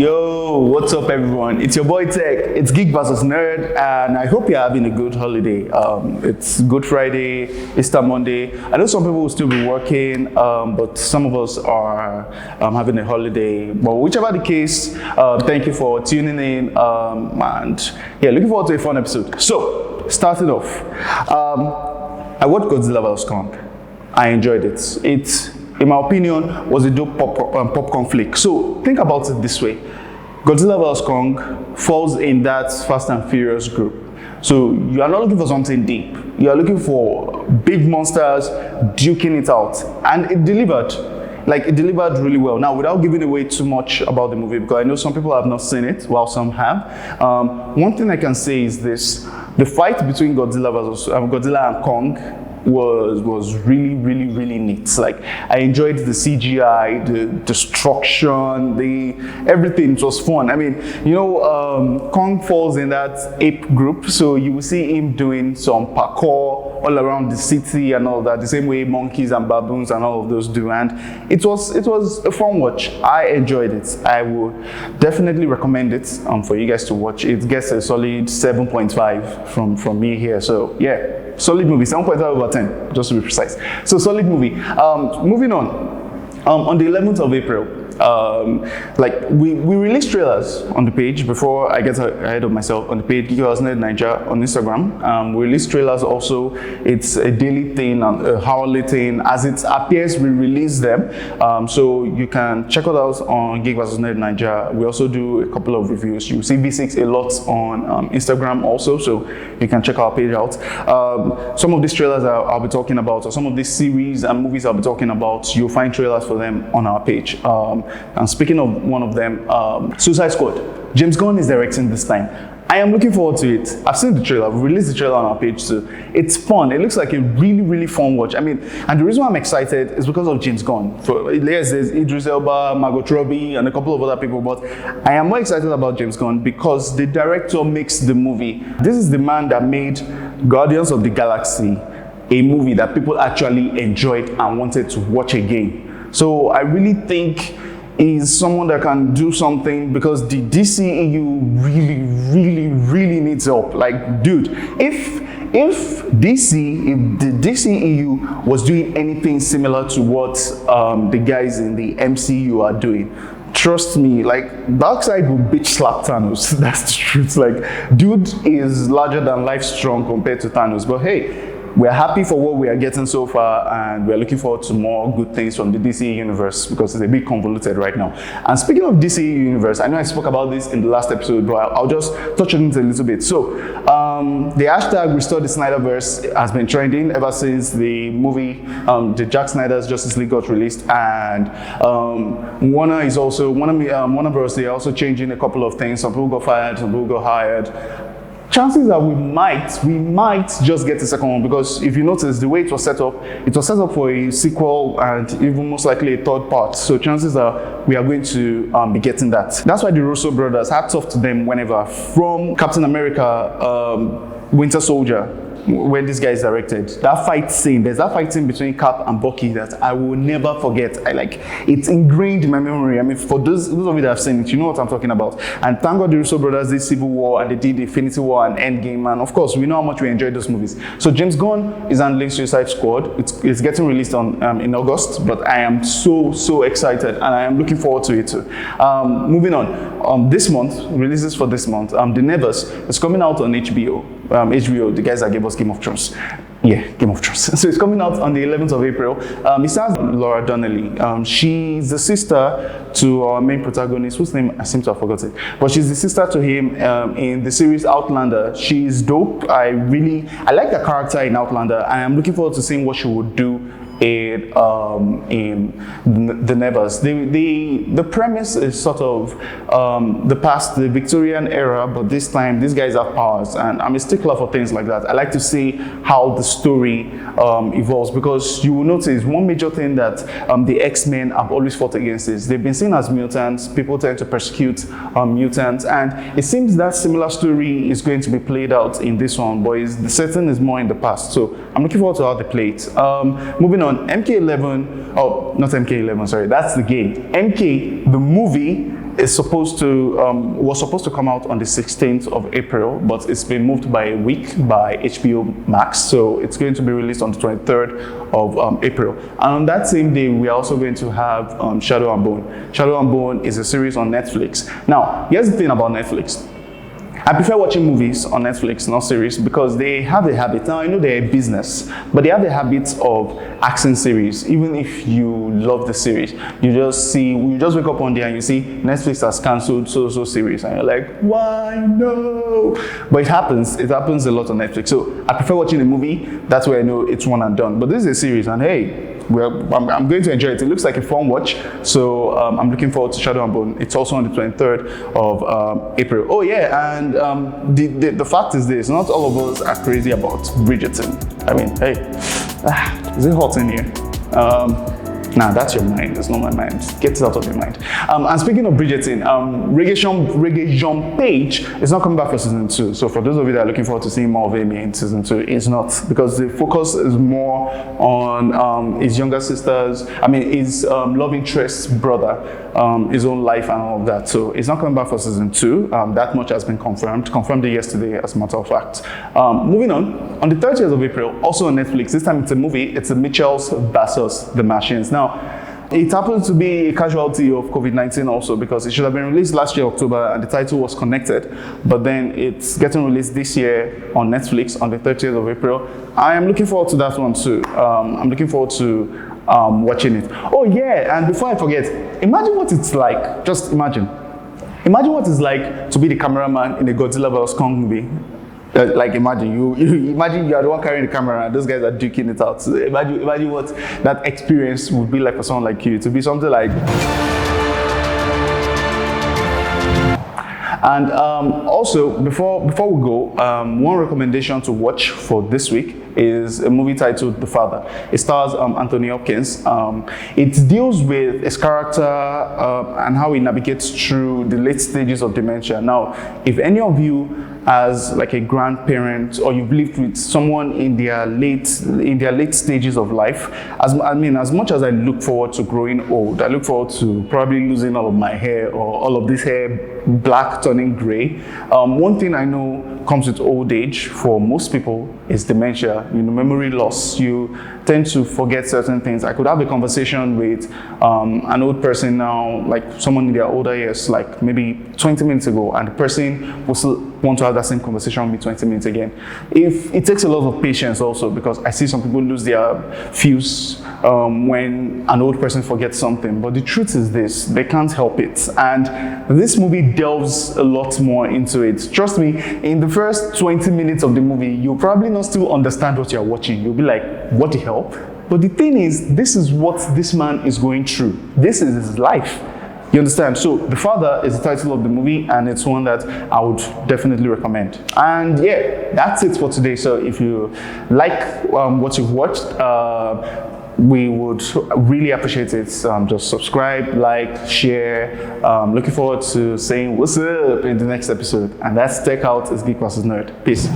Yo, what's up everyone? It's your boy Tech. It's Geek versus Nerd, and I hope you're having a good holiday. It's Good Friday, Easter Monday. I know some people will still be working, but some of us are having a holiday. But whichever the case, thank you for tuning in, and yeah, looking forward to a fun episode. So, starting off, I watched Godzilla vs. Kong. I enjoyed it. It, in my opinion, was a dope popcorn flick. So think about it this way. Godzilla vs. Kong falls in that Fast and Furious group. So you are not looking for something deep. You are looking for big monsters duking it out. And it delivered. Like, it delivered really well. Now, without giving away too much about the movie, because I know some people have not seen it, while some have. One thing I can say is this. The fight between Godzilla and Kong was really neat. Like, I enjoyed the CGI, the destruction, everything. It was fun. I mean, you know, Kong falls in that ape group, so you will see him doing some parkour all around the city and all that, the same way monkeys and baboons and all of those do. And it was a fun watch. I enjoyed it. I would definitely recommend it for you guys to watch. It gets a solid 7.5 from me here. So yeah. Solid movie, 7.5 over 10, just to be precise. So solid movie. Moving on the 11th of April, like we released trailers on the page. Before I get ahead of myself, on the page GVNNaija on Instagram, we released trailers also. It's a daily thing and a hourly thing. As it appears, we release them, so you can check it out on GVNNaija. We also do a couple of reviews. You see V6 a lot on Instagram also, so you can check our page out. Some of these trailers I'll be talking about, or some of these series and movies I'll be talking about, you'll find trailers for them on our page. And speaking of one of them, Suicide Squad. James Gunn is directing this time. I am looking forward to it. I've seen the trailer. We released the trailer on our page too. It's fun. It looks like a really fun watch. I mean, and the reason why I'm excited is because of James Gunn. There's Idris Elba, Margot Robbie, and a couple of other people. But I am more excited about James Gunn because the director makes the movie. This is the man that made Guardians of the Galaxy, a movie that people actually enjoyed and wanted to watch again. So I really think is someone that can do something, because the DCEU really needs help. Like, dude, if the DCEU was doing anything similar to what the guys in the MCU are doing, trust me, like, Darkseid will bitch slap Thanos. That's the truth. Like, dude is larger than life strong compared to Thanos. But hey, we're happy for what we are getting so far, and we're looking forward to more good things from the DC universe, because it's a bit convoluted right now. And speaking of DC universe, I know I spoke about this in the last episode, but I'll just touch on it a little bit. So the hashtag Restore the Snyderverse has been trending ever since the movie, the Zack Snyder's Justice League got released, and Warner is also, Warner Bros. They are also changing a couple of things. Some people got fired, some people got hired. Chances are we might just get a second one, because if you notice the way it was set up for a sequel and even most likely a third part. So chances are we are going to be getting that. That's why the Russo brothers, hats off to them whenever, from Captain America, Winter Soldier, when this guy is directed, that fight scene, there's that fight scene between Cap and Bucky that I will never forget. It's ingrained in my memory. I mean, for those of you that have seen it, you know what I'm talking about. And thank God the Russo brothers did Civil War, and they did Infinity War and Endgame, and of course we know how much we enjoyed those movies. So James Gunn is handling Suicide Squad. It's getting released in August, but I am so excited, and I am looking forward to it too. Moving on, this month, releases for this month, The Nevers is coming out on HBO. HBO, the guys that gave us Game of Thrones. Yeah, Game of Thrones. So it's coming out on the 11th of April. It stars Laura Donnelly. She's the sister to our main protagonist, whose name I seem to have forgotten. But she's the sister to him in the series Outlander. She's dope. I like the character in Outlander. I am looking forward to seeing what she would do in the Nevers. The premise is sort of the past, the Victorian era, but this time these guys have powers, and I'm a stickler for things like that. I like to see how the story evolves, because you will notice one major thing that the X-Men have always fought against is they've been seen as mutants. People tend to persecute mutants, and it seems that similar story is going to be played out in this one, but the setting is more in the past. So I'm looking forward to how they play it. Moving on. on, MK11, oh, not MK11, sorry, that's the game. MK, the movie, is supposed to was supposed to come out on the 16th of April, but it's been moved by a week by HBO Max, so it's going to be released on the 23rd of April. And on that same day, we are also going to have Shadow and Bone. Shadow and Bone is a series on Netflix. Now, here's the thing about Netflix. I prefer watching movies on Netflix, not series, because they have a habit. Now, I know they're a business, but they have a habit of axing series. Even if you love the series, you just wake up one day and you see Netflix has cancelled so series, and you're like, why no? But it happens a lot on Netflix. So I prefer watching a movie. That's where I know it's one and done. But this is a series, and hey, I'm going to enjoy it. It looks like a fun watch, so I'm looking forward to Shadow and Bone. It's also on the 23rd of April. Oh yeah, and the fact is this: not all of us are crazy about Bridgerton. I mean, hey, is it hot in here? Nah, that's your mind. It's not my mind. Get it out of your mind. And speaking of Bridgerton, Reggae Jean Page is not coming back for season 2. So for those of you that are looking forward to seeing more of Amy in season 2, it's not, because the focus is more on his younger sisters. I mean, his love interest's brother, his own life and all of that. So it's not coming back for season 2. That much has been confirmed. Confirmed yesterday, as a matter of fact. Moving on the 30th of April, also on Netflix. This time it's a movie. It's the Mitchells versus the Machines. Now, it happens to be a casualty of COVID-19 also, because it should have been released last year, October, and the title was connected. But then it's getting released this year on Netflix on the 30th of April. I am looking forward to that one too. I'm looking forward to watching it. Oh yeah, and before I forget, imagine what it's like. Just imagine. Imagine what it's like to be the cameraman in a Godzilla vs. Kong movie. Like imagine you imagine you are the one carrying the camera and those guys are duking it out. So imagine what that experience would be like for someone like you. To be something like. And also, before we go, one recommendation to watch for this week is a movie titled The Father. It stars Anthony Hopkins. It deals with his character and how he navigates through the late stages of dementia. Now, if any of you as like a grandparent, or you've lived with someone in their late stages of life, as much as I look forward to growing old, I look forward to probably losing all of my hair, or all of this hair black turning gray. One thing I know comes with old age for most people is dementia. Memory loss. You tend to forget certain things. I could have a conversation with an old person now, like someone in their older years, like maybe 20 minutes ago, and the person will still want to have that same conversation with me 20 minutes again. If it takes a lot of patience also, because I see some people lose their fuse when an old person forgets something. But the truth is this: they can't help it. And this movie delves a lot more into it. Trust me, in the first 20 minutes of the movie, you'll probably not still understand what you're watching. You'll be like, what the hell? But the thing is, this is what this man is going through. This is his life. You understand? So The Father is the title of the movie, and it's one that I would definitely recommend. And yeah, that's it for today. So if you like what you've watched, we would really appreciate it. Just subscribe, like, share. Looking forward to saying what's up in the next episode. And that's Tech Out is Geek vs. Nerd. Peace.